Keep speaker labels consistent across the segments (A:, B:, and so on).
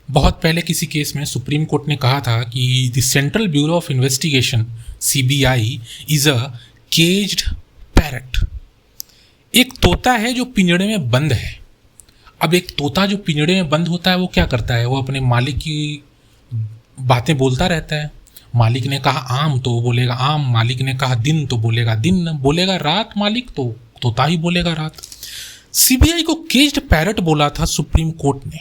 A: बहुत पहले किसी केस में सुप्रीम कोर्ट ने कहा था कि the central bureau of investigation CBI is a caged parrot. एक तोता है जो पिंजड़े में बंद है। अब एक तोता जो पिंजड़े में बंद होता है वो क्या करता है? वो अपने मालिक की बातें बोलता रहता है। मालिक ने कहा आम तो वो बोलेगा आम, मालिक ने कहा दिन तो बोलेगा दिन, बोलेगा रात मालिक तो तोता ही बोलेगा रात। सीबीआई को केज्ड पैरट बोला था सुप्रीम कोर्ट ने।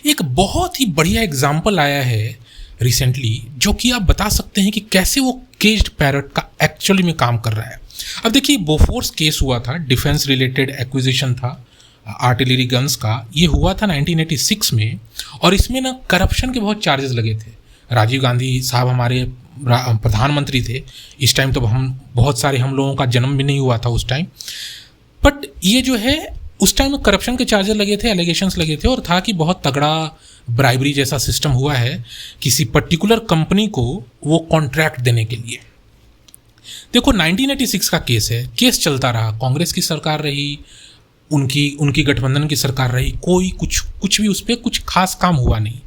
A: एक बहुत ही बढ़िया एग्जाम्पल आया है रिसेंटली जो कि आप बता सकते हैं कि कैसे वो केज्ड पैरट का एक्चुअली में काम कर रहा है। अब देखिए, बोफोर्स केस हुआ था, डिफेंस रिलेटेड एक्विजिशन था आर्टिलरी गन्स का। ये हुआ था 1986 में और इसमें ना करप्शन के बहुत चार्जेस लगे थे। राजीव गांधी साहब हमारे प्रधानमंत्री थे इस टाइम, तो बहुत सारे हम लोगों का जन्म भी नहीं हुआ था उस टाइम। बट ये जो है उस टाइम करप्शन के चार्जेस लगे थे, एलिगेशंस लगे थे और था कि बहुत तगड़ा ब्राइबरी जैसा सिस्टम हुआ है किसी पर्टिकुलर कंपनी को वो कॉन्ट्रैक्ट देने के लिए। देखो 1986 का केस है, केस चलता रहा, कांग्रेस की सरकार रही, उनकी गठबंधन की सरकार रही, कोई कुछ भी उस पर कुछ खास काम हुआ नहीं।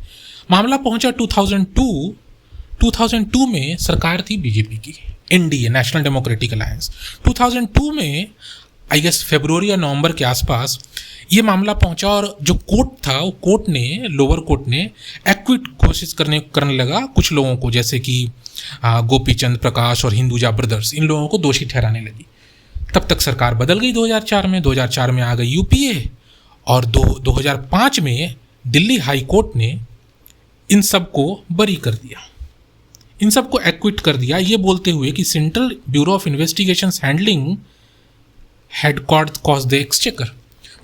A: मामला पहुंचा 2002 में सरकार थी बीजेपी की, एनडीए, नेशनल डेमोक्रेटिक अलायंस। 2002 में आई गेस फरवरी या नवंबर के आसपास ये मामला पहुंचा और जो कोर्ट था वो कोर्ट ने, लोअर कोर्ट ने एक्विट कोशिश करने लगा कुछ लोगों को, जैसे कि गोपीचंद प्रकाश और हिंदुजा ब्रदर्स, इन लोगों को दोषी ठहराने लगी। तब तक सरकार बदल गई 2004 में आ गई यूपीए और 2005 में दिल्ली हाई कोर्ट ने इन सब को बरी कर दिया, इन सब को एक्विट कर दिया, ये बोलते हुए कि central bureau of investigation handling had cause the exchequer.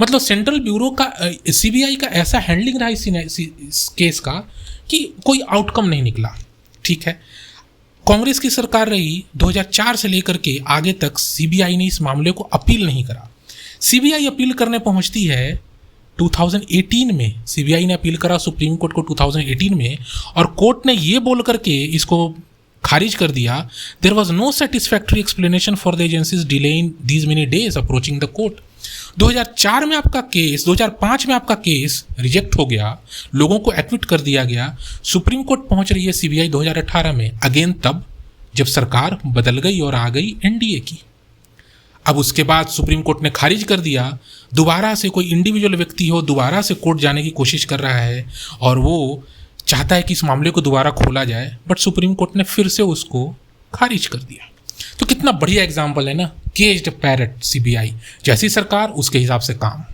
A: मतलब सेंट्रल ब्यूरो का, सीबीआई का ऐसा हैंडलिंग रहा इस केस का कि कोई आउटकम नहीं निकला। ठीक है, कांग्रेस की सरकार रही 2004 से लेकर के आगे तक, सीबीआई ने इस मामले को अपील नहीं करा। सीबीआई अपील करने पहुंचती है 2018 में, सीबीआई ने अपील करा सुप्रीम कोर्ट को 2018 में और कोर्ट ने ये बोल करके इसको खारिज कर दिया, there was no satisfactory explanation for the agencies delay in these many days approaching the court. 2004 में आपका केस, 2005 में आपका केस रिजेक्ट हो गया, लोगों को एक्विट कर दिया गया। सुप्रीम कोर्ट पहुंच रही है सीबीआई 2018 में, अगेन तब जब सरकार बदल गई और आ गई एनडीए की। अब उसके बाद सुप्रीम कोर्ट ने खारिज कर दिया, दोबारा से कोई इंडिविजुअल व्यक्ति हो दोबारा से कोर्ट जाने की कोशिश कर रहा है और वो चाहता है कि इस मामले को दोबारा खोला जाए, बट सुप्रीम कोर्ट ने फिर से उसको खारिज कर दिया। तो कितना बढ़िया एग्जाम्पल है ना, केज्ड पैरट सीबीआई, जैसी सरकार उसके हिसाब से काम।